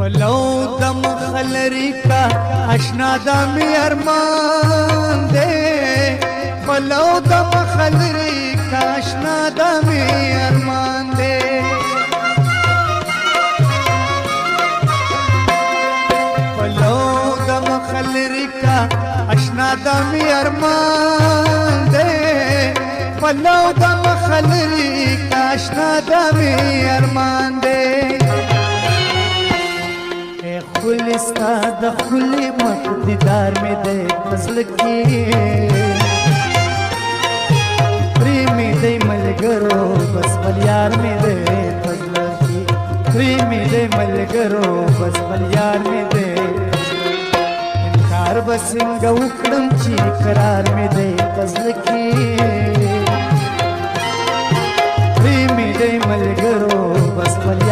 پلو دم خلری کا اشنا دم ارمان دے پلو دم خلری کا اشنا دم ارمان دے پلو دم خلری کا اشنا دم ارمان دے پلو دم خلری کا اشنا دم ارمان دے خلستا د خلی مخ دیدار می دی فضل کی پری می دی ملګرو بس بل یار می دی فضل کی پری می دی ملګرو بس بل یار می دی انکار بسنګ وکړم چې قرار می دی فضل کی پری می دی ملګرو